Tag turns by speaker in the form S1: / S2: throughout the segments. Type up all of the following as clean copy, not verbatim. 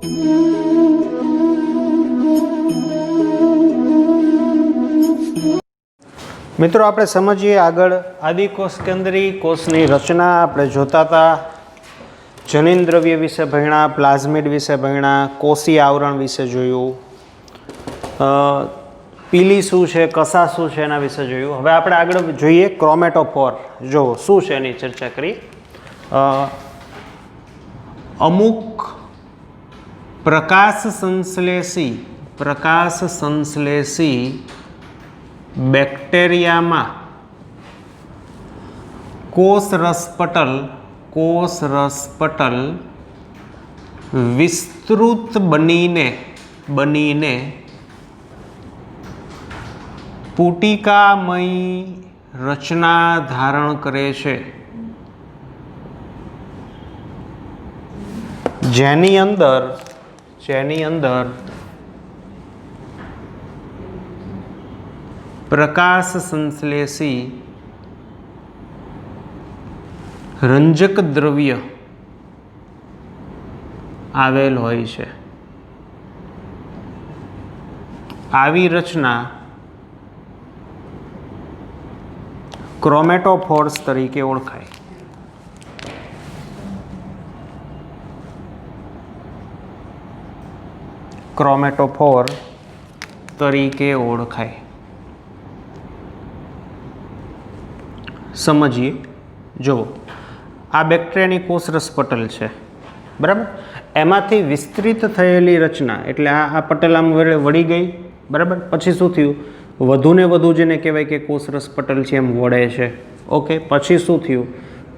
S1: મિત્રો આપણે સમજીએ આગળ આદિકોષ કેન્દ્રી કોષની રચના આપણે જોતા હતા. જનીન દ્રવ્ય વિશે ભણ્યા, પ્લાઝમિડ વિશે ભણ્યા, કોષીય આવરણ વિશે જોયું, પીલી શું છે, કસા શું છે એના વિશે જોયું. હવે આપણે આગળ જોઈએ ક્રોમેટોફોર. જો શું છે એની ચર્ચા કરી. અમુક પ્રકાશ સંશ્લેષી બેક્ટેરિયામાં કોષ રસપટલ વિસ્તૃત બનીને પુટિકામય રચના ધારણ કરે છે, જેની અંદર પ્રકાશ સંશ્લેષી રંજક દ્રવ્ય આવેલ હોય છે. આવી રચના ક્રોમેટોફોર્સ તરીકે ઓળખાય. ક્રોમેટોફોર તરીકે ઓળખાય. સમજીએ. જુઓ, આ બેક્ટેરિયાની કોષરસ પટલ છે, બરાબર. એમાંથી વિસ્તૃત થયેલી રચના એટલે આ પટલ આમ વળી ગઈ, બરાબર. પછી શું થયું? વધુને વધુ જેને કહેવાય કે કોષરસ પટલ છે એમ વળે છે. ઓકે. પછી શું થયું?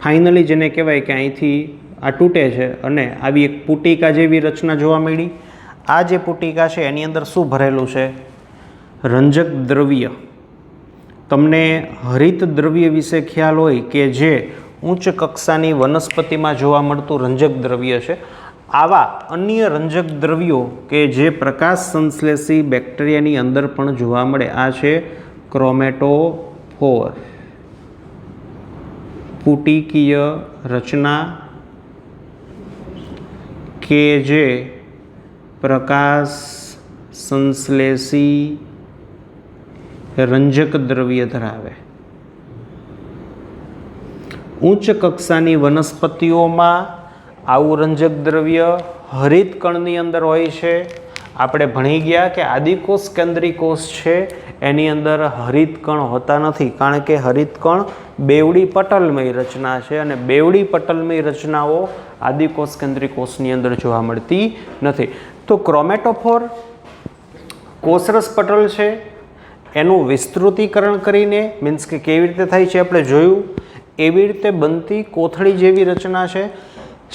S1: ફાઇનલી જેને કહેવાય કે અહીંથી આ તૂટે છે અને આવી એક પુટિકા જેવી રચના જોવા મળી. આ જે પુટિકા છે એની અંદર શું ભરેલું છે? રંજક દ્રવ્ય. તમને હરિત દ્રવ્ય વિશે ખ્યાલ હોય કે જે ઉચ્ચ કક્ષાની વનસ્પતિમાં જોવા મળતું રંજક દ્રવ્ય છે. આવા અન્ય રંજક દ્રવ્યો કે જે પ્રકાશ સંશ્લેષી બેક્ટેરિયાની અંદર પણ જોવા મળે. આ છે ક્રોમેટોફોર. પુટિકીય રચના કે જે પ્રકાશ સંશ્લેષી રંજક દ્રવ્ય ધરાવે. ઉચ્ચ કક્ષાની વનસ્પતિઓમાં આવું રંજક દ્રવ્ય હરિત કણની અંદર હોય છે. આપણે ભણી ગયા કે આદિકોષ કેન્દ્રી કોષ છે એની અંદર હરિત કણ હોતા નથી, કારણ કે હરિત કણ બેવડી પટલમય રચના છે અને બેવડી પટલમય રચનાઓ આદિકોષ કેન્દ્રી કોષની અંદર જોવા મળતી નથી. તો ક્રોમેટોફોર કોષરસ પટલ છે, એનું વિસ્તૃતીકરણ કરીને મીન્સ કે કેવી રીતે થાય છે આપણે જોયું. એવી રીતે બનતી કોથળી જેવી રચના છે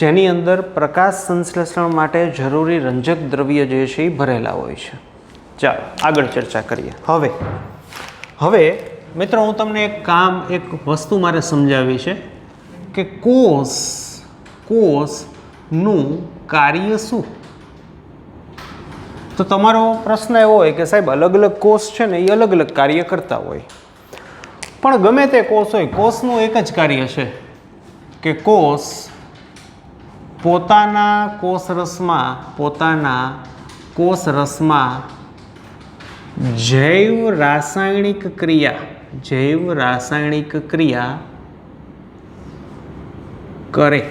S1: જેની અંદર પ્રકાશ સંશ્લેષણ માટે જરૂરી રંજક દ્રવ્ય જે છે એ ભરેલા હોય છે. ચાલો આગળ ચર્ચા કરીએ. હવે મિત્રો હું તમને એક વસ્તુ મારે સમજાવી છે કે કોષનું કાર્ય શું. તો તમારો પ્રશ્ન એવો હોય કે સાહેબ અલગ અલગ કોષ છે ને એ અલગ અલગ કાર્ય કરતા હોય, પણ ગમે તે કોષ હોય કોષનું એક જ કાર્ય છે કે કોષ પોતાના કોષ રસમાં જૈવ રાસાયણિક ક્રિયા કરે.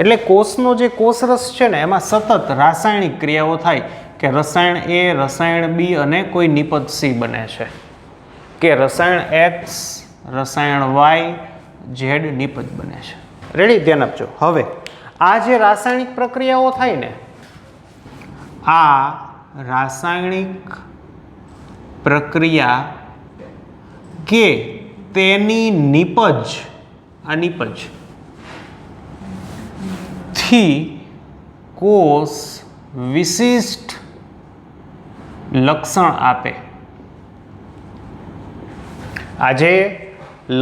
S1: એટલે કોષનો જે કોષરસ છે ને એમાં સતત રાસાયણિક ક્રિયાઓ થાય કે રસાયણ A, રસાયણ B અને કોઈ નિપજ C બને છે, કે રસાયણ X, રસાયણ Y, Z નિપજ બને છે. રેડી? ધ્યાન આપજો. હવે આ જે રાસાયણિક પ્રક્રિયાઓ થાય ને, આ રાસાયણિક પ્રક્રિયા કે તેની નિપજ થી કોષ વિશિષ્ટ લક્ષણ આપે. આજે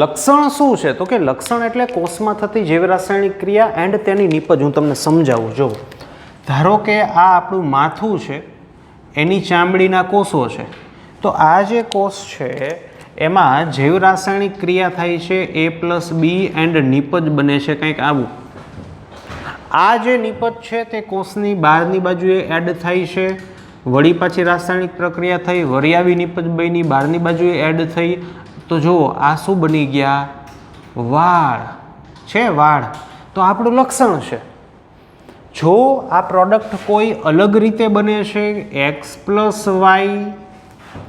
S1: લક્ષણ શું છે? તો કે લક્ષણ એટલે કોષમાં થતી જૈવ રાસાયણિક ક્રિયા એન્ડ તેની નિપજ. હું તમને સમજાવું. જો ધારો કે આ આપણું માથું છે, એની ચામડીના કોષો છે. તો આ જે કોષ છે એમાં જૈવ રાસાયણિક ક્રિયા થાય છે A+B એન્ડ નિપજ બને છે કંઈક આવું. આ જે નિપજ છે તે કોષની બહારની બાજુએ એડ થાય છે, વળી પાછી રાસાયણિક પ્રક્રિયા થઈ, વળી આવી નિપજ બની બહારની બાજુએ એડ થઈ, તો જુઓ આ શું બની ગયા? વાળ છે, વાળ. તો આપણું લક્ષણ છે. જો આ પ્રોડક્ટ કોઈ અલગ રીતે બને છે, x પ્લસ વાય,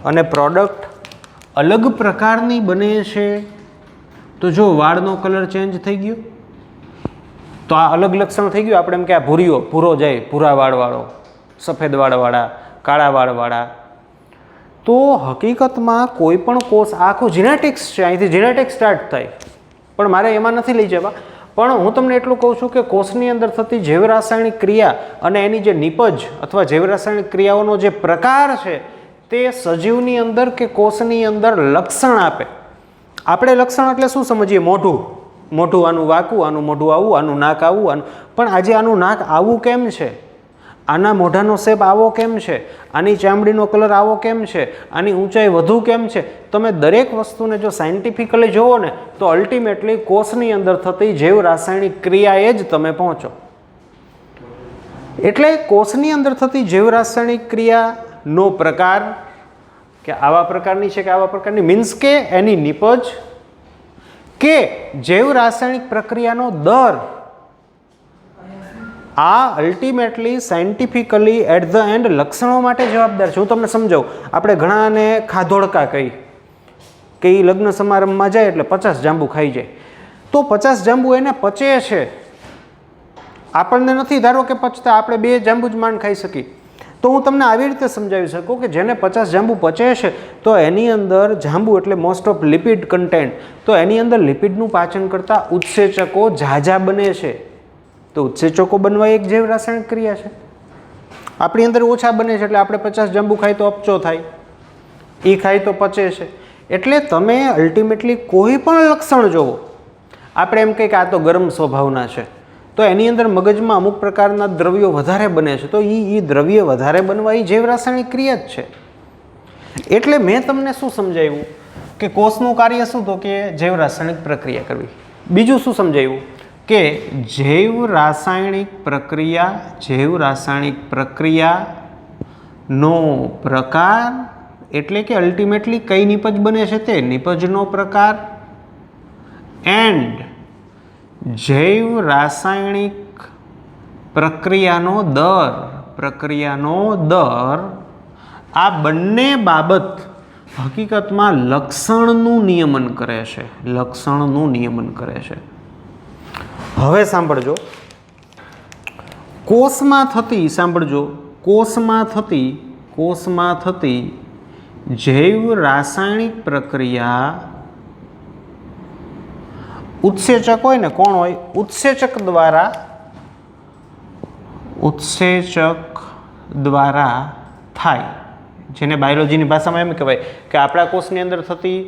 S1: અને પ્રોડક્ટ અલગ પ્રકારની બને છે, તો જો વાળનો કલર ચેન્જ થઈ ગયો, તો આ અલગ લક્ષણ થઈ ગયું. આપણે એમ કે આ ભૂરો જાય, ભૂરા વાળવાળો, સફેદ વાળવાળા, કાળા વાળવાળા. તો હકીકતમાં કોઈ પણ કોષ આખું જીનેટિક્સ છે, અહીંથી જીનેટિક્સ સ્ટાર્ટ થાય, પણ મારે એમાં નથી લઈ જવા. પણ હું તમને એટલું કહું છું કે કોષની અંદર થતી જૈવ રાસાયણિક ક્રિયા અને એની જે નિપજ અથવા જૈવ રાસાયણિક ક્રિયાઓનો જે પ્રકાર છે તે સજીવની અંદર કે કોષની અંદર લક્ષણ આપે. આપણે લક્ષણ એટલે શું સમજીએ? મોઢું, મોઢું આનું વાંકું, આનું મોઢું આવું, આનું નાક આવું, આનું. પણ આજે આનું નાક આવું કેમ છે? આના મોઢાનો શેપ આવો કેમ છે? આની ચામડીનો કલર આવો કેમ છે? આની ઊંચાઈ વધુ કેમ છે? તમે દરેક વસ્તુને જો સાયન્ટિફિકલી જુઓ ને તો અલ્ટિમેટલી કોષની અંદર થતી જૈવ રાસાયણિક ક્રિયાએ જ તમે પહોંચો. એટલે કોષની અંદર થતી જૈવ રાસાયણિક ક્રિયાનો પ્રકાર કે આવા પ્રકારની છે કે આવા પ્રકારની, મીન્સ કે એની નિપજ કે જૈવ રાસાયણિક પ્રક્રિયાનો દર, આ ultimately scientifically at the end લક્ષણો માટે જવાબદાર છે. હું તમને સમજાવું. આપણે ઘણાને ખાધોડકા કહી કે એ લગ્ન સમારંભમાં જાય એટલે 50 જાંબુ ખાઈ જાય, તો 50 જાંબુ એને પચે છે, આપણને નથી ધારો કે પચતા, આપણે 2 જાંબુ જ માંડ ખાઈ શકીએ. તો હું તમને આવી રીતે સમજાવી શકું કે જેને 50 જાંબુ પચે છે તો એની અંદર જાંબુ એટલે મોસ્ટ ઓફ લિપિડ કન્ટેન્ટ, તો એની અંદર લિપિડનું પાચન કરતાં ઉત્સેચકો ઝાઝા બને છે. તો ઉત્સેચકો બનવા એક જૈવ રાસાયણિક ક્રિયા છે. આપણી અંદર ઓછા બને છે એટલે આપણે 50 જાંબુ ખાય તો અપચો થાય, એ ખાય તો પચે છે. એટલે તમે અલ્ટિમેટલી કોઈ પણ લક્ષણ જોવો, આપણે એમ કહીએ કે આ તો ગરમ સ્વભાવના છે, તો એની અંદર મગજમાં અમુક પ્રકારના દ્રવ્યો વધારે બને છે, તો એ દ્રવ્ય વધારે બનવા એ જૈવ રાસાયણિક ક્રિયા જ છે. એટલે મેં તમને શું સમજાવ્યું કે કોષનું કાર્ય શું? તો કે જૈવ રાસાયણિક પ્રક્રિયા કરવી. બીજું શું સમજાવ્યું કે જૈવ રાસાયણિક પ્રક્રિયાનો પ્રકાર એટલે કે અલ્ટિમેટલી કઈ નિપજ બને છે તે નિપજનો પ્રકાર, એન્ડ જૈવ રાસાયણિક પ્રક્રિયાનો દર, આ બંને બાબત હકીકતમાં લક્ષણનું નિયમન કરે છે. હવે સાંભળજો, કોષમાં થતી જૈવ રાસાયણિક પ્રક્રિયા, ઉત્સેચક હોય ને, કોણ હોય? ઉત્સેચક દ્વારા થાય, જેને બાયોલોજીની ભાષામાં એમ કહેવાય કે આપણા કોષની અંદર થતી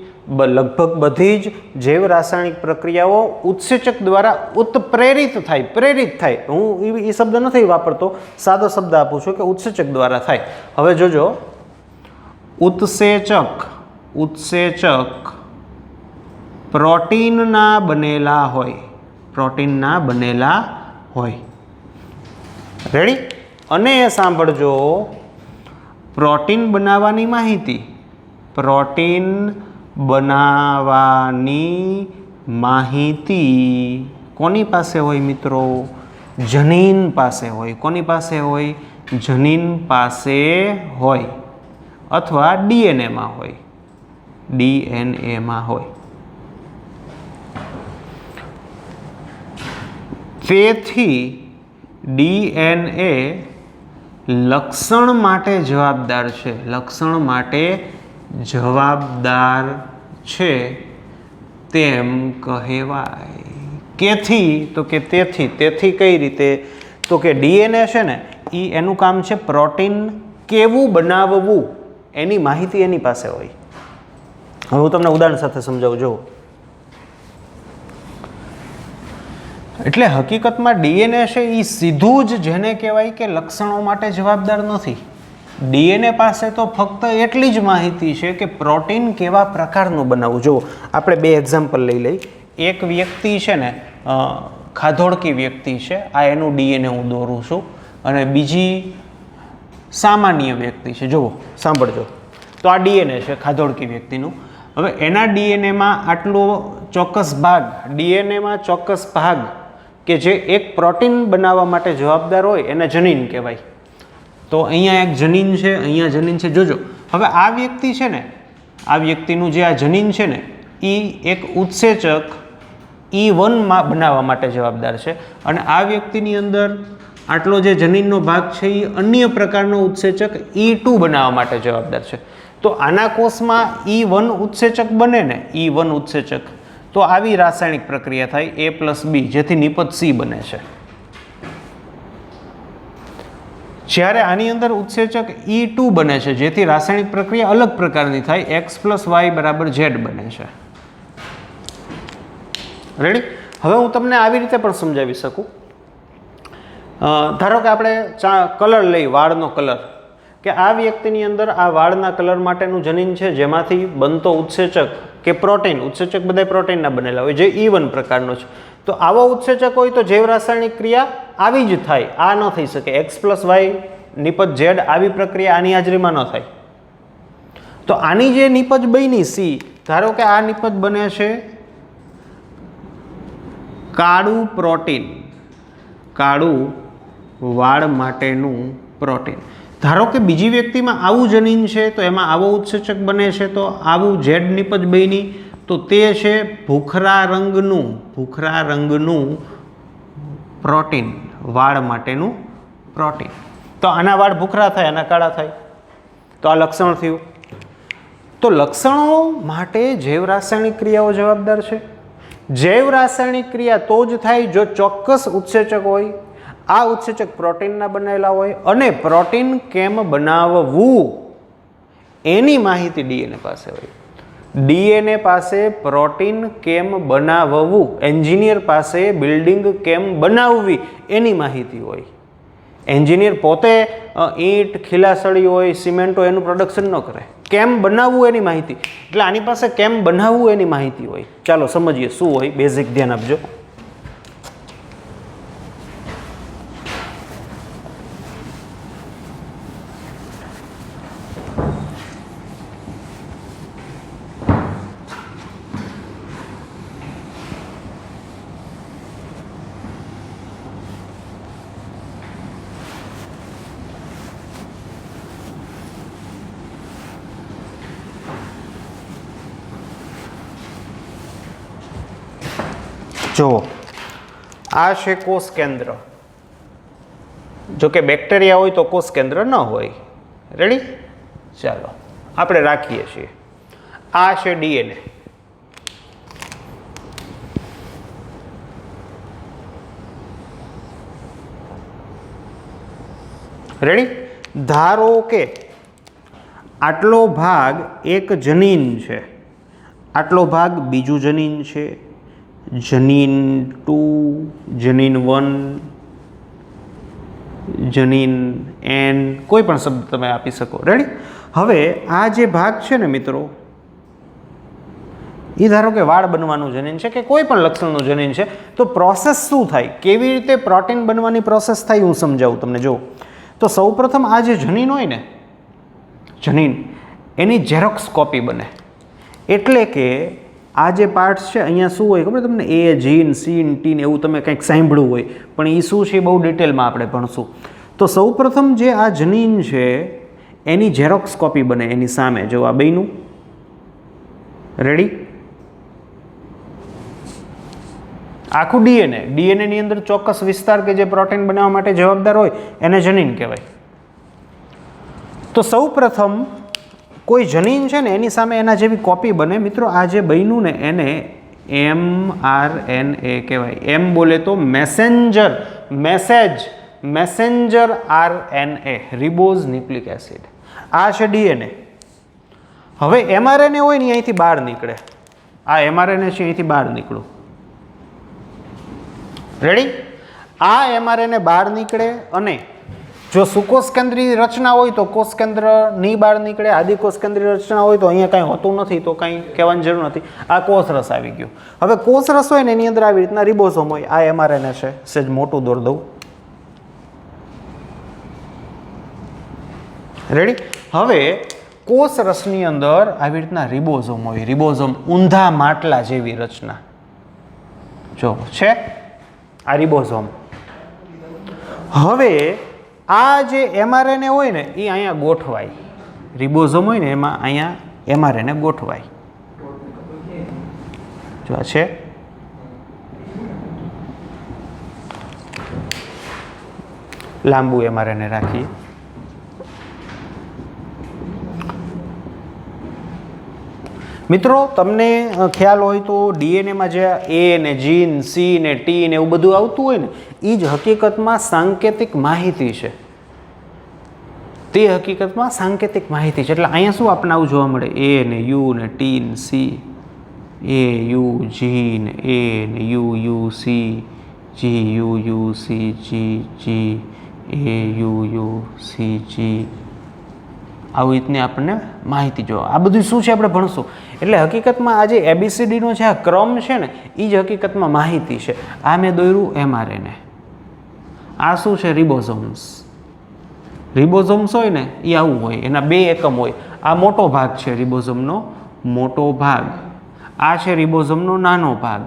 S1: લગભગ બધી જ જૈવ રાસાયણિક પ્રક્રિયાઓ ઉત્સેચક દ્વારા પ્રેરિત થાય. હું એ શબ્દ નથી વાપરતો, સાદો શબ્દ આપું છું કે ઉત્સેચક દ્વારા થાય. હવે જોજો, ઉત્સેચક પ્રોટીનના બનેલા હોય. રેડી? અને સાંભળજો, પ્રોટીન બનાવવાની માહિતી કોની પાસે હોય મિત્રો? જનીન પાસે હોય. કોની પાસે હોય? જનીન પાસે હોય, અથવા ડીએનએમાં હોય. તેથી ડીએનએ લક્ષણ માટે જવાબદાર છે તેમ કહેવાય. કેથી? તો કે તેથી કઈ રીતે? તો કે ડીએનએ છે ને, એનું કામ છે પ્રોટીન કેવું બનાવવું, એની માહિતી એની પાસે હોય. હવે હું તમને ઉદાહરણ સાથે સમજાવું. જો, એટલે હકીકતમાં ડીએનએ છે એ સીધું જ જેને કહેવાય કે લક્ષણો માટે જવાબદાર નથી. ડીએનએ પાસે તો ફક્ત એટલી જ માહિતી છે કે પ્રોટીન કેવા પ્રકારનું બનાવવું. જો આપણે 2 એક્ઝામ્પલ લઈ લઈ. એક વ્યક્તિ છે ને ખાધોડકી વ્યક્તિ છે, આ એનું ડીએનએ હું દોરું છું, અને બીજી સામાન્ય વ્યક્તિ છે. જુઓ, સાંભળજો. તો આ ડીએનએ છે ખાધોડકી વ્યક્તિનું. હવે એના ડીએનએમાં આટલો ચોક્કસ ભાગ, ડીએનએમાં ચોક્કસ ભાગ કે જે એક પ્રોટીન બનાવવા માટે જવાબદાર હોય એને જનીન કહેવાય. તો અહીંયા એક જનીન છે, અહીંયા જનીન છે. જોજો, હવે આ વ્યક્તિ છે ને, આ વ્યક્તિનું જે આ જનીન છે ને, એ એક ઉત્સેચક E1 માં બનાવવા માટે જવાબદાર છે, અને આ વ્યક્તિની અંદર આટલો જે જનીનનો ભાગ છે એ અન્ય પ્રકારનો ઉત્સેચક E2 બનાવવા માટે જવાબદાર છે. તો આના કોષમાં E1 ઉત્સેચક બને ને, E1 ઉત્સેચક, તો આવી રાસાયણિક પ્રક્રિયા થાય A+B, જેથી નિપજ C બને છે. જ્યારે આની અંદર ઉત્સેચક E2 બને છે, જેથી રાસાયણિક પ્રક્રિયા અલગ પ્રકારની થાય, X + Y = Z બને છે. રેડી? હવે હું તમને આવી રીતે પણ સમજાવી શકું. ધારો કે આપણે કલર લઈ, વાળનો કલર, કે આ વ્યક્તિની અંદર આ વાળના કલર માટેનું જનીન છે, જેમાંથી બનતો ઉત્સેચક કે પ્રોટીન, ઉત્સેચક બધા પ્રોટીનના બનેલા હોય, જે E1 પ્રકારનો છે. તો આવો ઉત્સેચક હોય તો જૈવ રાસાયણિક ક્રિયા આવી જ થાય, આ ન થઈ શકે. X + Y નિપજ Z, આવી પ્રક્રિયા આની હાજરીમાં ન થાય. તો આની જે નિપજ બની C, ધારો કે આ નિપજ બને છે કાળું પ્રોટીન, કાળું વાળ માટેનું પ્રોટીન. ધારો કે બીજી વ્યક્તિમાં આવું જનીન છે, તો એમાં આવો ઉત્સેચક બને છે, તો આવું Z નિપજ બની, તો તે છે ભૂખરા રંગનું પ્રોટીન, વાળ માટેનું પ્રોટીન. તો આના વાળ ભૂખરા થાય, આના કાળા થાય. તો આ લક્ષણ થયું. તો લક્ષણો માટે જૈવ રાસાયણિક ક્રિયાઓ જવાબદાર છે. જૈવ રાસાયણિક ક્રિયા તો જ થાય જો ચોક્કસ ઉત્સેચક હોય, આ ઉત્સેચક પ્રોટીનના બનેલા હોય, અને પ્રોટીન કેમ બનાવવું એની માહિતી ડીએનએ પાસે હોય. ડીએનએ પાસે પ્રોટીન કેમ બનાવવું, એન્જિનિયર પાસે બિલ્ડિંગ કેમ બનાવવી એની માહિતી હોય. એન્જિનિયર પોતે ઈંટ, ખીલાસળી હોય, સિમેન્ટ હોય, એનું પ્રોડક્શન ન કરે. કેમ બનાવવું એની માહિતી, એટલે આની પાસે કેમ બનાવવું એની માહિતી હોય. ચાલો સમજીએ શું હોય, બેઝિક ધ્યાન આપજો. જો આ છે કોષ કેન્દ્ર. જો કે બેક્ટેરિયા હોય તો કોષ કેન્દ્ર ન હોય. રેડી? ચાલો આપણે રાખીએ છીએ. આ છે ડીએનએ. રેડી? ધારો કે આટલો ભાગ એક જનીન છે, આટલો ભાગ બીજું જનીન છે, જનીન 2, જનીન 1, જનીન N, કોઈ પણ શબ્દ તમે આપી શકો. રેડી? હવે આ જે ભાગ છે ને મિત્રો, એ ધારો કે વાળ બનવાનું જનીન છે કે કોઈ પણ લક્ષણનું જનીન છે, તો પ્રોસેસ શું થાય, કેવી રીતે પ્રોટીન બનવાની પ્રોસેસ થાય, હું સમજાવું તમને. જો, તો સૌપ્રથમ આ જે જનીન હોય ને, જનીન, એની ઝેરોક્સ કોપી બને. એટલે કે આ જે પાર્ટ્સ છે, અહીંયા શું હોય ખબર તમને, એ, જીન, સીન, ટીન, એવું તમે કંઈક સાંભળ્યું હોય, પણ એ શું છે બહુ ડિટેલમાં આપણે ભણશું. તો સૌપ્રથમ જે આ જનીન છે એની ઝેરોક્સ કોપી બને એની સામે. જો આ બેયનું. રેડી? આખું ડીએનએ, ડીએનએની અંદર ચોક્કસ વિસ્તાર કે જે પ્રોટીન બનાવવા માટે જવાબદાર હોય એને જનીન કહેવાય. તો સૌપ્રથમ કોઈ જનીન છે ને એની સામે એના જેવી કોપી બને. મિત્રો આ જે બન્યું ને એને mRNA કહેવાય. એમ બોલે તો messenger, messenger RNA, ribose nucleic acid. આ છે ડીએનએ. હવે mRNA હોય ને અહીંથી બહાર નીકળે. આ mRNA છે અહીંથી બહાર નીકળું. રેડી? આ mRNA બહાર નીકળે અને જો સુકોષ કેન્દ્રીય રચના હોય તો કોષ કેન્દ્રની બહાર નીકળે, આદિકોષ કેન્દ્રીય રચના હોય તો અહીંયા કાંઈ હોતું નથી, તો કાંઈ કહેવાની જરૂર નથી. આ કોષ રસ આવી ગયો. હવે કોષ રસ હોય ને એની અંદર આવી રીતના રિબોઝોમ હોય. આ એમઆરએનએ છે, સેજ મોટું દોર દઉં. રેડી? હવે કોષ રસની અંદર આવી રીતના રિબોઝોમ હોય. રિબોઝોમ ઊંધા માટલા જેવી રચના જો છે, આ રિબોઝોમ. હવે આ જે એમઆરએનએ હોય ને એ અહીંયા ગોઠવાય. રિબોઝોમ હોય ને એમાં અહીંયા એમઆરએનએ ગોઠવાય. જો આ છે. લાંબુ એમઆરએનએ રાખીએ. મિત્રો તમને ખ્યાલ હોય તો ડીએનએમાં જે એ ને જીન, સી ને ટી ને એવું બધું આવતું હોય ને એ જ હકીકતમાં સાંકેતિક માહિતી છે. તે હકીકતમાં સાંકેતિક માહિતી છે. એટલે અહીંયા શું આપણને આવું જોવા મળે? એ ને યુ ને ટી ને સી, એ યુ જી ને એ ને U U C, G U U C, G G, A U U C, G. આવી રીતની આપણને માહિતી જો. આ બધું શું છે આપણે ભણશું. એટલે હકીકતમાં આ જે એબીસીડીનો જે આ ક્રમ છે ને એ જ હકીકતમાં માહિતી છે. આ મેં દોર્યું એમઆરએનએ. આ શું છે? રિબોઝોમ્સ. રિબોઝોમ્સ હોય ને એ આવું હોય, એના 2 એકમ હોય. આ મોટો ભાગ છે રિબોઝોમનો મોટો ભાગ, આ છે રિબોઝોમનો નાનો ભાગ.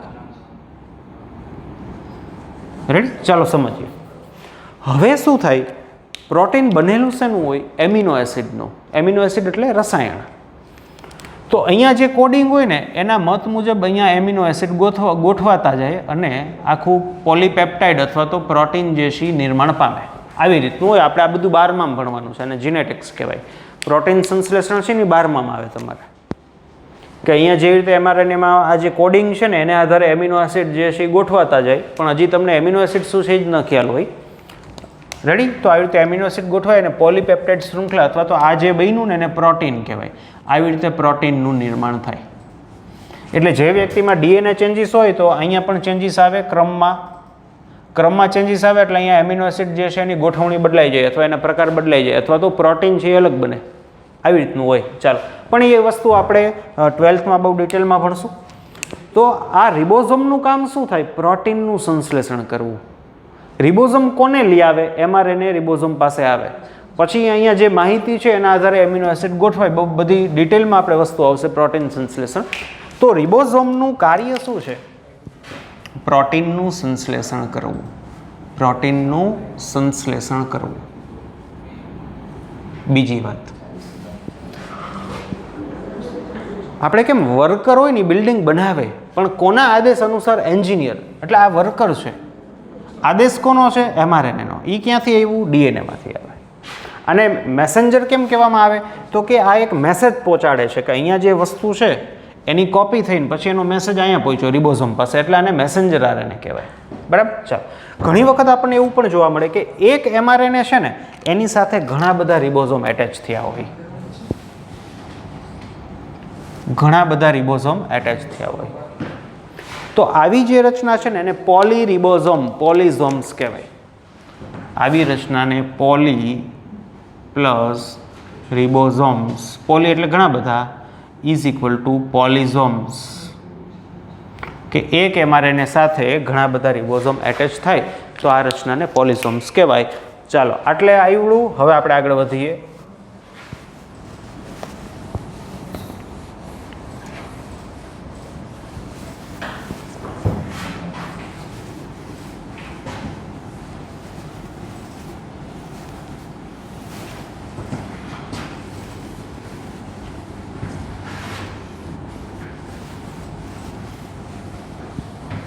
S1: રેડી? ચાલો સમજીએ. હવે શું થાય? પ્રોટીન બનેલું શેનું હોય? એમિનો એસિડનું. એમિનો એસિડ એટલે રસાયણ. તો અહીંયા જે કોડિંગ હોય ને એના મત મુજબ અહીંયા એમિનો એસિડ ગોઠવાતા જાય અને આખું પોલીપેપ્ટાઇડ અથવા તો પ્રોટીન જે છે નિર્માણ પામે. આવી રીતનું હોય. આપણે આ બધું 12માં ભણવાનું છે અને જીનેટિક્સ કહેવાય. પ્રોટીન સંશ્લેષણ છે ને 12માં આવે તમારે. કે અહીંયા જેવી રીતે એમઆરએનએમાં આ જે કોડિંગ છે ને એને આધારે એમિનો એસિડ જે છે એ ગોઠવાતા જાય, પણ હજી તમને એમિનો એસિડ શું છે એ જ ન ખ્યાલ હોય. રેડી? તો આવી રીતે એમિનો એસિડ ગોઠવાય અને પોલીપેપ્ટાઇડ શૃંખલા અથવા તો આ જે બન્યું ને એને પ્રોટીન કહેવાય. આવી રીતે પ્રોટીનનું નિર્માણ થાય. એટલે જે વ્યક્તિમાં ડીએનએ ચેન્જીસ હોય તો અહીંયા પણ ચેન્જીસ આવે ક્રમમાં ચેન્જીસ આવે એટલે અહીંયા એમિનો એસિડ જે છે એની ગોઠવણી બદલાઈ જાય અથવા એના પ્રકાર બદલાઈ જાય અથવા તો પ્રોટીન છે એ અલગ બને. આવી રીતનું હોય. ચાલો, પણ એ વસ્તુ આપણે 12થમાં બહુ ડિટેલમાં ભણશું. તો આ રિબોઝોમનું કામ શું થાય? પ્રોટીનનું સંશ્લેષણ કરવું. રિબોઝોમ કોને લઈ આવે? એમઆરએનએ રિબોઝોમ પાસે આવે. પછી અહીંયા જે માહિતી છે એના આધારે એમિનો એસિડ ગોઠવાય. બહુ બધી ડિટેલમાં આપણે વસ્તુ આવશે પ્રોટીન સંશ્લેષણ. તો રિબોઝોમનું કાર્ય શું છે? પ્રોટીનનું સંશ્લેષણ કરવું. પ્રોટીનનું સંશ્લેષણ કરવું. બીજી વાત, આપણે કેમ વર્કર હોય ને બિલ્ડિંગ બનાવે, પણ કોના આદેશ અનુસાર? એન્જિનિયર. એટલે આ વર્કર છે. આદેશ કોનો છે? એમઆરએનએનો. એ ક્યાંથી આવ્યું? ડીએનએમાંથી આવે. અને મેસેન્જર કેમ કહેવામાં આવે? તો કે આ એક મેસેજ પહોંચાડે છે કે અહીંયા જે વસ્તુ છે એની કોપી થઈને પછી એનો મેસેજ અહીંયા પહોંચ્યો રિબોઝોમ પાસે, એટલે આને મેસેન્જર આરએનએ કહેવાય. બરાબર? ચાલો, ઘણી વખત આપણને એવું પણ જોવા મળે કે એક એમઆરએનએ છે ને એની સાથે ઘણા બધા રિબોઝોમ એટેચ થયા હોય. ઘણા બધા રિબોઝોમ એટેચ થયા હોય. તો આવી જે રચના છે ને એને પોલીઝોમ્સ કહેવાય. આવી રચનાને પોલી પ્લસ રિબોઝોમ્સ, પોલી એટલે ઘણા બધા, ઇઝ ઇક્વલ ટુ પોલીઝોમ્સ. કે એક એમઆરએનએ સાથે ઘણા બધા રિબોઝોમ એટેચ થાય તો આ રચનાને પોલીઝોમ્સ કહેવાય. ચાલો, આટલે આવ્યું. હવે આપણે આગળ વધીએ.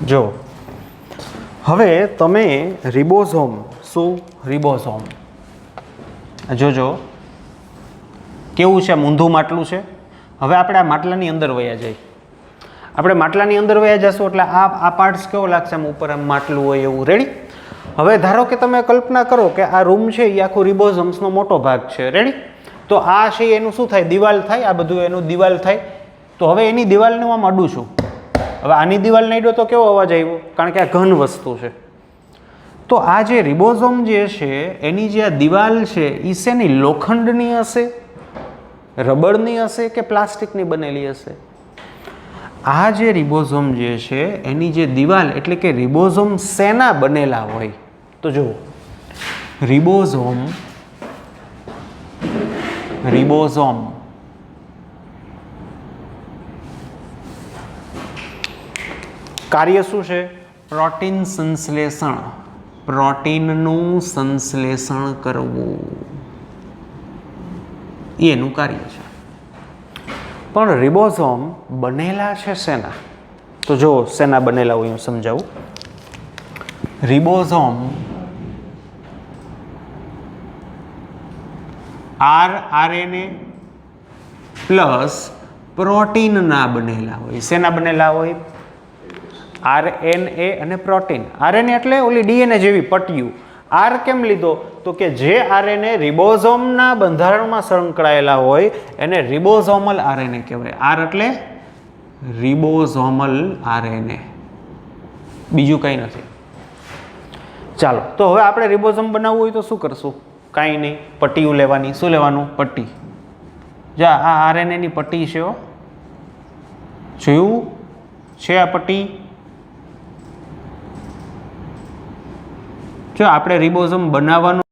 S1: જો હવે તમે રિબોઝોમ, શું રિબોઝોમ જોજો કેવું છે? ઊંધું માટલું છે. હવે આપણે આ માટલાની અંદર વયા જઈએ. આપણે માટલાની અંદર વયા જશું એટલે આ પાર્ટ્સ કેવો લાગશે? આમ ઉપર આમ માટલું હોય એવું. રેડી? હવે ધારો કે તમે કલ્પના કરો કે આ રૂમ છે એ આખું રિબોઝોમ્સનો મોટો ભાગ છે. રેડી? તો આ છે એનું શું થાય? દિવાલ થાય. આ બધું એનું દિવાલ થાય. તો હવે એની દિવાલનું આમ અડું છું. હવે આની દિવાલ નહીં તો કેવો અવાજ આવ્યો? કારણ કે આ ઘન વસ્તુ છે. તો આ જે રિબોઝોમ જે છે એની જે આ દિવાલ છે એ શેની લોખંડની હશે, રબરની હશે કે પ્લાસ્ટિકની બનેલી હશે? આ જે રિબોઝોમ જે છે એની જે દિવાલ એટલે કે રિબોઝોમ શેના બનેલા હોય? તો જુઓ, રિબોઝોમ કાર્ય શું છે? પ્રોટીન સંશ્લેષણ, પ્રોટીનનું સંશ્લેષણ કરવું એનું કાર્ય છે. પણ રિબોઝોમ બનેલા છે શેના? તો જો શેના બનેલા હોય હું સમજાવું. રિબોઝોમ RNA પ્લસ પ્રોટીનના બનેલા હોય. શેના બનેલા હોય? RNA અને પ્રોટીન. RNA એટલે ઓલી DNA જેવી પટ્ટીયું. R કેમ લીધો? તો કે જે RNA રિબોઝોમના બંધારણમાં સંકળાયેલા હોય એને રિબોઝોમલ RNA કહેવાય. R એટલે રિબોઝોમલ RNA, બીજું કંઈ નથી. ચાલો, તો હવે આપણે રિબોઝોમ બનાવવું હોય તો શું કરશું? કાંઈ નહીં, પટ્ટીયું લેવાની. શું લેવાનું? પટ્ટી. જા, આ RNA ની પટ્ટી છે. જોયું છે આ પટ્ટી? જો આપણે રિબોઝોમ બનાવવાનું.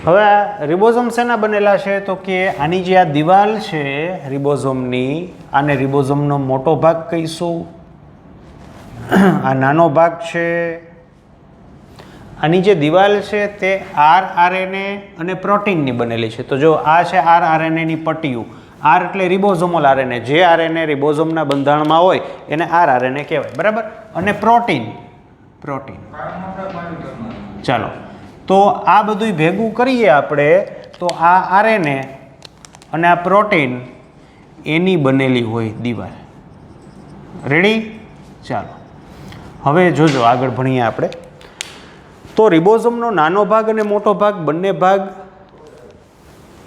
S1: હવે રિબોઝોમ શેના બનેલા છે? તો કે આની જે આ દિવાલ છે રિબોઝોમની, આને રિબોઝોમનો મોટો ભાગ કહીશું, આ નાનો ભાગ છે. આની જે દિવાલ છે તે RNA અને પ્રોટીનની બનેલી છે. તો જો આ છે RNA ની પટ્ટીયું. R એટલે રિબોઝોમલ RNA, જે RNA રિબોઝોમના બંધારણમાં હોય એને RNA કહેવાય, બરાબર. અને પ્રોટીન. ચાલો, તો આ બધું ભેગું કરીએ આપણે તો આ RNA અને આ પ્રોટીન એની બનેલી હોય દિવાલ. રેડી? ચાલો, હવે જોજો આગળ ભણીએ આપણે. તો રિબોઝોમનો નાનો ભાગ અને મોટો ભાગ બંને ભાગ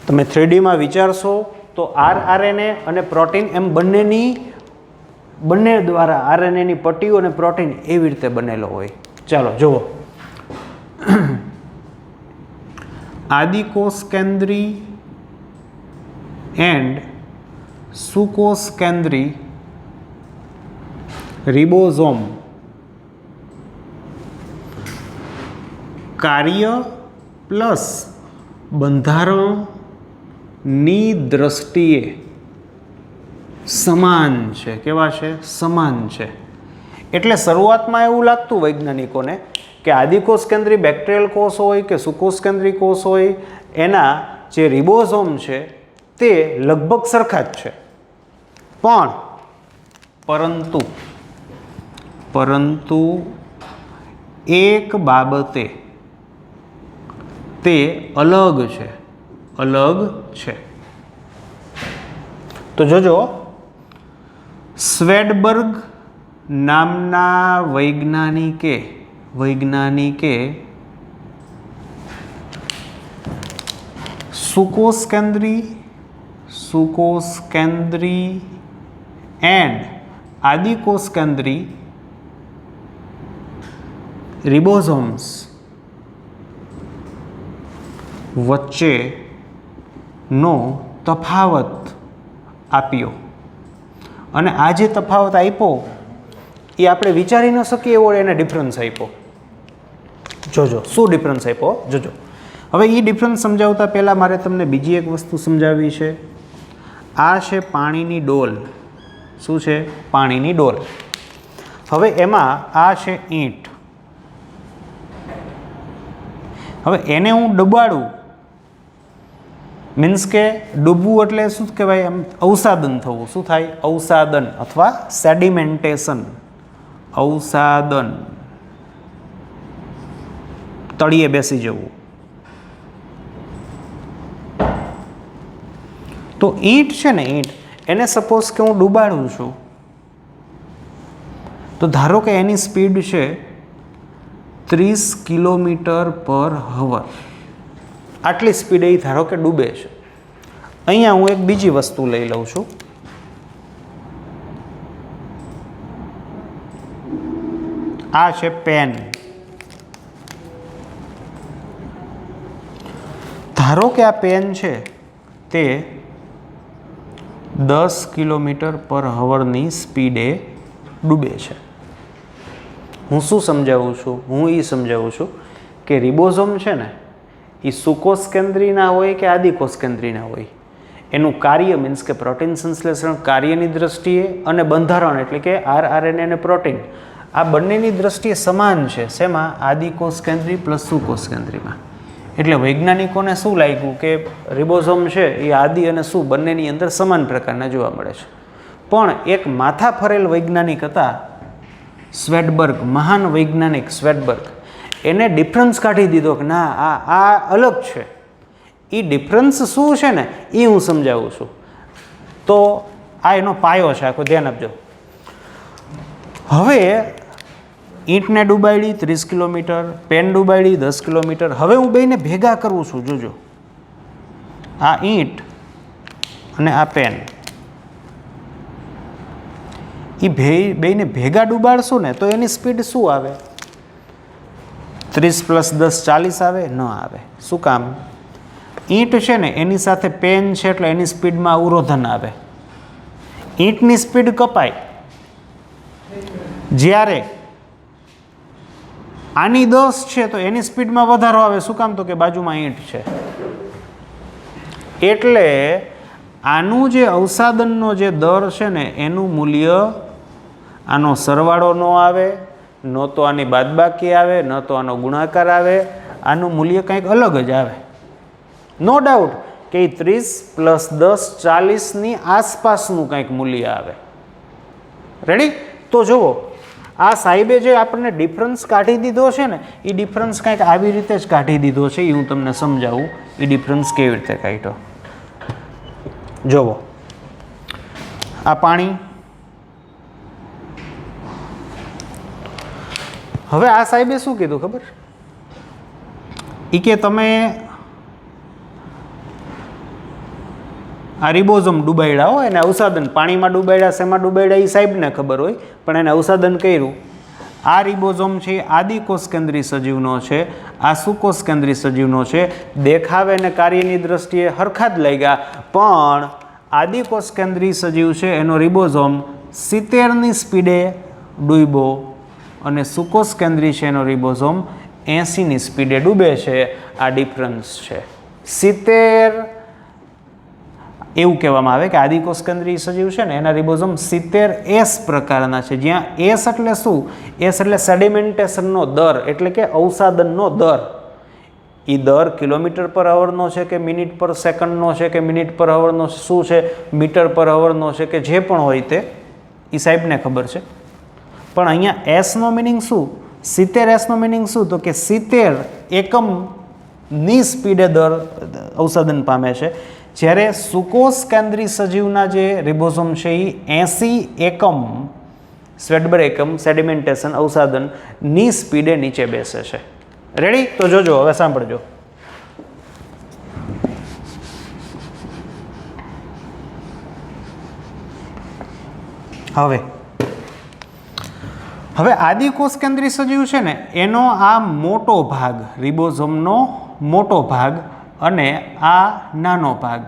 S1: તમે 3D માં વિચારશો તો RNA અને પ્રોટીન એમ બંને દ્વારા RNA ની પટ્ટીઓ અને પ્રોટીન એવી રીતે બનેલો હોય. ચાલો જુઓ, આદિકોષ કેન્દ્રી એન્ડ સુકોષ કેન્દ્રી રિબોઝોમ કાર્ય પ્લસ બંધારણની દ્રષ્ટિએ સમાન છે. કેવા છે? સમાન છે. એટલે શરૂઆતમાં એવું લાગતું વૈજ્ઞાનિકોને કે આદિકોષ કેન્દ્રી બેક્ટેરિયલ કોષ હોય કે સુકોષ કેન્દ્રી કોષ હોય, એના જે રિબોઝોમ છે તે લગભગ સરખા જ છે. પરંતુ એક બાબતે તે અલગ છે. તો જોજો, સ્વેડબર્ગ નામના વૈજ્ઞાનિકે સુકોષ કેન્દ્રી એન્ડ આદિકોષ કેન્દ્રી રિબોઝોમ્સ વચ્ચેનો તફાવત આપ્યો. અને આ જે તફાવત આપ્યો એ આપણે વિચારી ન શકીએ એવો એને ડિફરન્સ આપ્યો. જોજો શું ડિફરન્સ આપ્યો, જોજો. હવે એ ડિફરન્સ સમજાવતા પહેલાં મારે તમને બીજી એક વસ્તુ સમજાવવી છે. આ છે પાણીની ડોલ. શું છે? પાણીની ડોલ. હવે એમાં આ છે ઈંટ. હવે એને હું ડબાડું, મીન્સ કે ડૂબવું એટલે શું કહેવાય? એમ અવસાદન થવું. શું થાય? અવસાદન અથવા સેડિમેન્ટેશન. અવસાદન, તળિયે બેસી જવું. તો ઈંટ છે ને, ઈંટ એને સપોઝ કે હું ડૂબાડું છું તો ધારો કે એની સ્પીડ છે 30 km/h. આટલી સ્પીડે એ ધારો કે ડૂબે છે. અહીંયા હું એક બીજી વસ્તુ લઈ લઉં છું. આ છે પેન. ધારો કે આ પેન છે તે 10 km/h સ્પીડે ડૂબે છે. હું શું સમજાવું છું? હું એ સમજાવું છું કે રિબોઝોમ છે ને એ સુકોષ કેન્દ્રીના હોય કે આદિકોષ કેન્દ્રીના હોય, એનું કાર્ય મીન્સ કે પ્રોટીન સંશ્લેષણ કાર્યની દ્રષ્ટિએ અને બંધારણ એટલે કે RNA અને પ્રોટીન આ બંનેની દ્રષ્ટિએ સમાન છે. શેમાં? આદિકોષ કેન્દ્રી પ્લસ સુકોષ કેન્દ્રીમાં. એટલે વૈજ્ઞાનિકોને શું લાગ્યું કે રિબોઝોમ છે એ આદિ અને સુ બંનેની અંદર સમાન પ્રકારના જોવા મળે છે. પણ એક માથા ફરેલ વૈજ્ઞાનિક હતા સ્વેડબર્ગ, મહાન વૈજ્ઞાનિક સ્વેડબર્ગ, એને ડિફરન્સ કાઢી દીધો કે ના આ અલગ છે. એ ડિફરન્સ શું છે ને એ હું સમજાવું છું. તો આ એનો પાયો છે, આખો ધ્યાન આપજો. હવે ઈંટને ડૂબાડી 30 કિલોમીટર, પેન ડૂબાડી 10 કિલોમીટર. હવે હું બેયને ભેગા કરું છું. જોજો, આ ઈંટ અને આ પેન, એ બેયને ભેગા ડૂબાડશું ને તો એની સ્પીડ શું આવે? 30 + 10 40 આવે? ન આવે. શું કામ? ઈંટ છે ને એની સાથે પેન છે એટલે એની સ્પીડમાં અવરોધન આવે, ઈંટની સ્પીડ કપાય. જ્યારે આની 10 છે તો એની સ્પીડમાં વધારો આવે. શું કામ? તો કે બાજુમાં ઈંટ છે. એટલે આનું જે અવસાદનનો જે દર છે ને એનું મૂલ્ય આનો સરવાળો ન આવે, ન તો આની બાદબાકી આવે, ન તો આનો ગુણાકાર આવે. આનું મૂલ્ય કંઈક અલગ જ આવે. નો ડાઉટ કે 30 + 10 40ની આસપાસનું કંઈક મૂલ્ય આવે. રેડી? તો જુઓ, આ સાહેબે જે આપણને ડિફરન્સ કાઢી દીધો છે ને એ ડિફરન્સ કંઈક આવી રીતે જ કાઢી દીધો છે. એ હું તમને સમજાવું એ ડિફરન્સ કેવી રીતે કાઢ્યો. જુઓ, આ પાણી. હવે આ સાહેબે શું કીધું ખબર? એ કે તમે આ રિબોઝોમ ડૂબાડ્યા હોય એને અવસાદન પાણીમાં ડૂબાડ્યા, શેમાં ડૂબાડ્યા એ સાહેબને ખબર હોય, પણ એને અવસાદન કર્યું. આ રિબોઝોમ છે આદિકોષ કેન્દ્રી સજીવનો છે, આ સુકોષ કેન્દ્રી સજીવનો છે. દેખાવે અને કાર્યની દ્રષ્ટિએ હરખા જ લાગ્યા, પણ આદિકોષ કેન્દ્રી સજીવ છે એનો રિબોઝોમ 70ની સ્પીડે ડૂબ્યો અને સુકોષ કેન્દ્રી છે એનો રિબોઝોમ 80ની સ્પીડે ડૂબે છે. આ ડિફરન્સ છે 70. એવું કહેવામાં આવે કે આદિકોષ કેન્દ્રીય સજીવ છે ને એના રિબોઝોમ 70S પ્રકારના છે. જ્યાં S એટલે શું? S એટલે સેડિમેન્ટેશનનો દર, એટલે કે અવસાદનનો દર. એ દર km/hનો છે કે મિનિટ/સેકન્ડનો છે કે મિનિટ/hનો શું છે, મીટર/hનો છે કે જે પણ હોય તે એ સાહેબને ખબર છે. પણ અહીંયા એસનો મિનિંગ શું? 70S મિનિંગ શું? તો કે 70 એકમની સ્પીડે દર અવસાદન પામે છે. જ્યારે સુકોષ કેન્દ્રી સજીવના જે રિબોઝોમ છે એ 80 એકમ સ્વેડબર્ગ એકમ સેડિમેન્ટેશન અવસાદનની સ્પીડે નીચે બેસે છે. રેડી? તો જોજો, હવે સાંભળજો. હવે આદિકોષ કેન્દ્રી સજીવ છે ને એનો આ મોટો ભાગ, રિબોઝોમનો મોટો ભાગ અને આ નાનો ભાગ.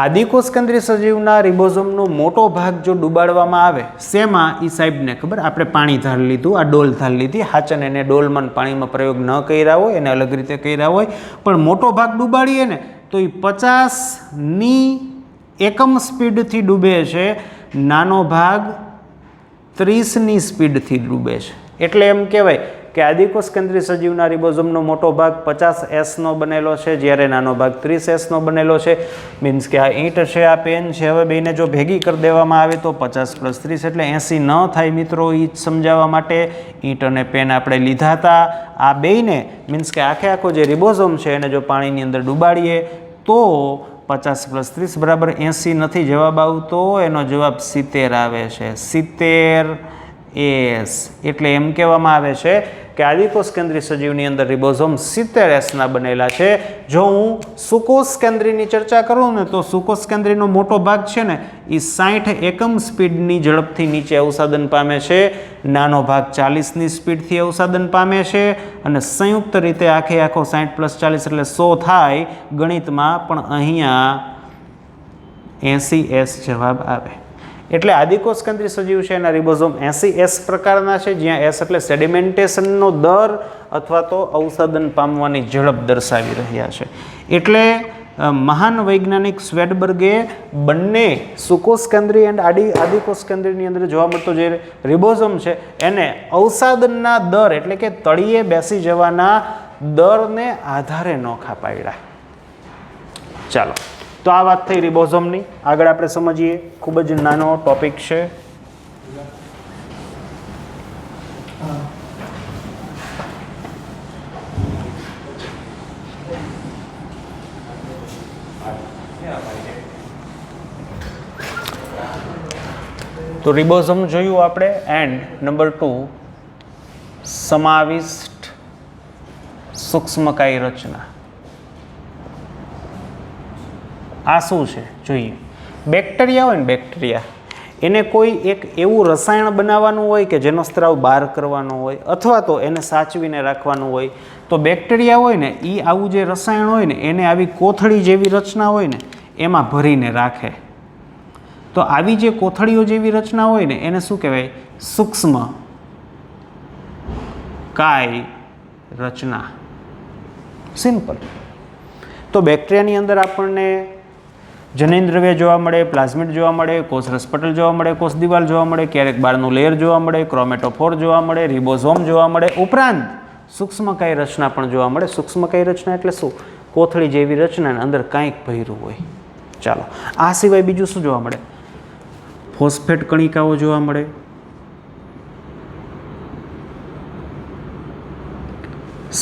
S1: આદિકોષ કેન્દ્રી સજીવના રિબોઝોમનો મોટો ભાગ જો ડૂબાડવામાં આવે, શેમાં? એ સાહેબને ખબર. આપણે પાણી ધાર લીધું, આ ડોલ ધાર લીધી, હાચન એને ડોલમાં પાણીમાં પ્રયોગ ન કર્યા હોય, એને અલગ રીતે કર્યા હોય, પણ મોટો ભાગ ડૂબાડીએ ને તો એ 50ની એકમ સ્પીડથી ડૂબે છે, નાનો ભાગ 30ની સ્પીડથી ડૂબે છે. એટલે એમ કહેવાય કે આદિકોષ કેન્દ્રી સજીવના રિબોઝોમનો મોટો ભાગ 50S બનેલો છે, જ્યારે નાનો ભાગ 30S બનેલો છે. મીન્સ કે આ ઈંટ છે, આ પેન છે, હવે બેને જો ભેગી કરી દેવામાં આવે તો 50 + 30 એટલે 80 ન થાય મિત્રો. એ સમજાવવા માટે ઈંટ અને પેન આપણે લીધા હતા. આ બેને મીન્સ કે આખો જે રિબોઝોમ છે એને જો પાણીની અંદર ડૂબાડીએ તો 50 + 30 = 80 નથી જવાબ આવતો, એનો જવાબ 70 આવે છે. 70S. એટલે એમ કહેવામાં આવે છે કે આદિકોષ કેન્દ્રી સજીવની અંદર રિબોઝોમ 70S ના બનેલા છે. જો હું સુકોષ કેન્દ્રીની ચર્ચા કરું ને તો સુકોષ કેન્દ્રીનો મોટો ભાગ છે ને એ 60 એકમ સ્પીડની ઝડપથી નીચે અવસાદન પામે છે, નાનો ભાગ 40ની સ્પીડથી અવસાદન પામે છે, અને સંયુક્ત રીતે આખો 60 + 40 એટલે 100 થાય ગણિતમાં, પણ અહીંયા 80S જવાબ આવે. એટલે આદિકોષ કેન્દ્રી સજીવ છે એના રિબોઝોમ 80S પ્રકારના છે, જ્યાં S એટલે સેડિમેન્ટેશનનો દર અથવા તો અવસાદન પામવાની ઝડપ દર્શાવી રહ્યા છે. એટલે મહાન વૈજ્ઞાનિક સ્વેડબર્ગે બંને સુકોષ કેન્દ્રી એન્ડ આદિકોષ કેન્દ્રીની અંદર જોવા મળતો જે રિબોઝોમ છે એને અવસાદનના દર એટલે કે તળિયે બેસી જવાના દરને આધારે નોખા પાડ્યા. ચાલો, તો આ વાત થઈ રિબોઝોમની. આગળ આપણે સમજીએ, ખૂબ જ નાનો ટોપિક છે. તો રિબોઝોમ જોયું આપણે. એન્ડ નંબર 2, સમાવિષ્ટ સૂક્ષ્મકાય રચના. આ શું છે જોઈએ. બેક્ટેરિયા હોય ને, બેક્ટેરિયા એને કોઈ એક એવું રસાયણ બનાવવાનું હોય કે જેનો સ્ત્રાવ બહાર કરવાનો હોય અથવા તો એને સાચવીને રાખવાનું હોય. તો બેક્ટેરિયા હોય ને એ આવું જે રસાયણ હોય ને એને આવી કોથળી જેવી રચના હોય ને એમાં ભરીને રાખે. તો આવી જે કોથળીઓ જેવી રચના હોય ને એને શું કહેવાય? સૂક્ષ્મ કાય રચના. સિમ્પલ. તો બેક્ટેરિયાની અંદર આપણને જનનેન્દ્રિય જોવા મળે, પ્લાઝમિડ જોવા મળે, કોષ રસપટલ જોવા મળે, કોષ દિવાલ જોવા મળે, ક્યારેક બહારનું લેયર જોવા મળે, ક્રોમેટોફોર જોવા મળે, રિબોઝોમ જોવા મળે, ઉપરાંત સૂક્ષ્મકાય રચના પણ જોવા મળે. સૂક્ષ્મકાય રચના એટલે શું? કોથળી જેવી રચના અંદર કાંઈક ભર્યું હોય. ચાલો, આ સિવાય બીજું શું જોવા મળે? ફોસ્ફેટ કણિકાઓ જોવા મળે,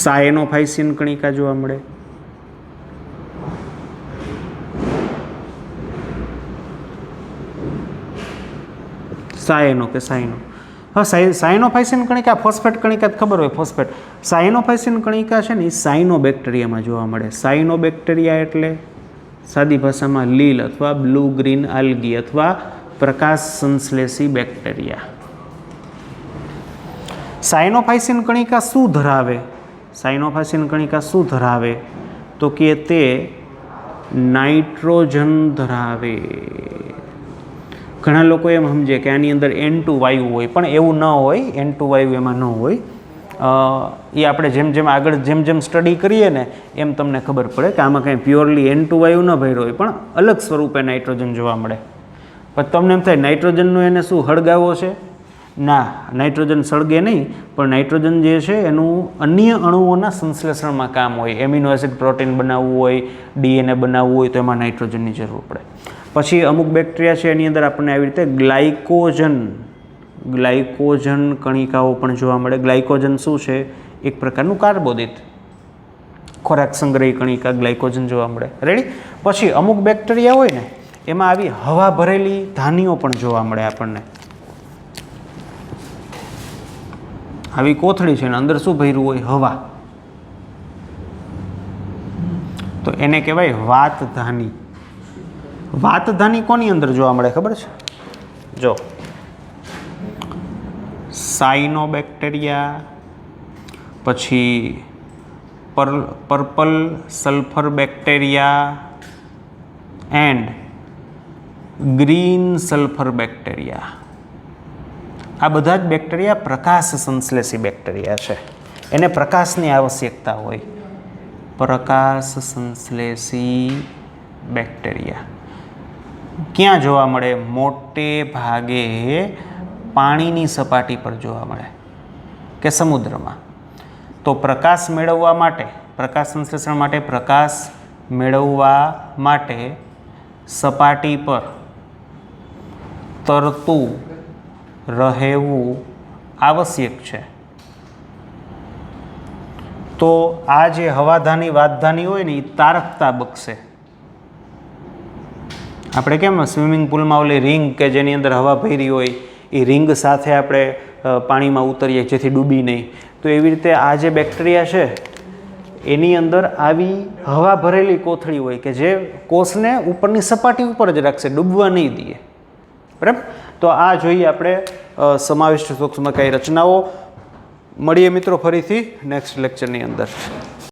S1: સાયનોફાઇસિન કણિકા જોવા મળે, સાયનો કે સાયનો. હા, સાયનોફાઇસિન કણિકા, ફોસ્ફેટ કણિકા ખબર હોય. ફોસ્ફેટ સાયનોફાઇસિન કણિકા છે ને એ સાયનો બેક્ટેરિયામાં જોવા મળે. સાયનો બેક્ટેરિયા એટલે સાદી ભાષામાં લીલ અથવા બ્લુ ગ્રીન આલ્ગી અથવા પ્રકાશ સંશ્લેષી બેક્ટેરિયા. સાયનોફાઇસિન કણિકા શું ધરાવે? સાયનોફાઇસિન કણિકા શું ધરાવે? તો કે તે નાઇટ્રોજન ધરાવે. ઘણા લોકો એમ સમજે કે આની અંદર N2 વાયુ હોય, પણ એવું ન હોય. N2 વાયુ એમાં ન હોય. એ આપણે જેમ જેમ આગળ જેમ સ્ટડી કરીએ ને એમ તમને ખબર પડે કે આમાં કાંઈ પ્યોરલી N2 વાયુ ન ભર્યો હોય, પણ અલગ સ્વરૂપે નાઇટ્રોજન જોવા મળે. પણ તમને એમ થાય નાઇટ્રોજનનો એને શું હળગાવો છે? ના, નાઇટ્રોજન સળગે નહીં, પણ નાઇટ્રોજન જે છે એનું અન્ય અણુઓના સંશ્લેષણમાં કામ હોય. એમિનો એસિડ પ્રોટીન બનાવવું હોય, DNA બનાવવું હોય તો એમાં નાઇટ્રોજનની જરૂર પડે. પછી અમુક બેક્ટેરિયા છે એની અંદર આપણને આવી રીતે ગ્લાયકોજન કણિકાઓ પણ જોવા મળે. ગ્લાયકોજન શું છે? એક પ્રકારનું કાર્બોદિત, ખોરાક સંગ્રહી કણિકા ગ્લાયકોજન જોવા મળે. રેડી? પછી અમુક બેક્ટેરિયા હોય ને એમાં આવી હવા ભરેલી ધાનીઓ પણ જોવા મળે આપણને. આવી કોથળી છે ને અંદર શું ભર્યું હોય? હવા. તો એને કહેવાય વાતધાની. વાતધાની કોની અંદર જોવા મળે ખબર છે? જો, સાયનો બેક્ટેરિયા, પછી purple sulphur bacteria and green sulphur bacteria. આ બધા જ બેક્ટેરિયા પ્રકાશ સંશ્લેષી બેક્ટેરિયા છે. એને પ્રકાશની આવશ્યકતા હોય. પ્રકાશ સંશ્લેષી બેક્ટેરિયા ક્યાં જોવા મળે? મોટે ભાગે પાણીની સપાટી પર જોવા મળે કે સમુદ્રમાં. તો પ્રકાશ મેળવવા માટે, પ્રકાશ સંશ્લેષણ માટે, પ્રકાશ મેળવવા માટે સપાટી પર તરતું રહેવું આવશ્યક છે. તો આ જે હવાધાની વાતધાની હોય ને એ તારકતા બક્ષે. આપણે કેમ સ્વિમિંગ પુલમાં ઓલી રિંગ કે જેની અંદર હવા ભરી હોય એ રિંગ સાથે આપણે પાણીમાં ઉતરીએ જેથી ડૂબી નહીં. તો એવી રીતે આ જે બેક્ટેરિયા છે એની અંદર આવી હવા ભરેલી કોથળી હોય કે જે કોષને ઉપરની સપાટી ઉપર જ રાખશે, ડૂબવા નહીં દે. બરાબર. તો આ જોઈએ આપણે સમાવિષ્ટ સૂક્ષ્મકાય રચનાઓ. મળીએ મિત્રો ફરીથી નેક્સ્ટ લેક્ચરની અંદર.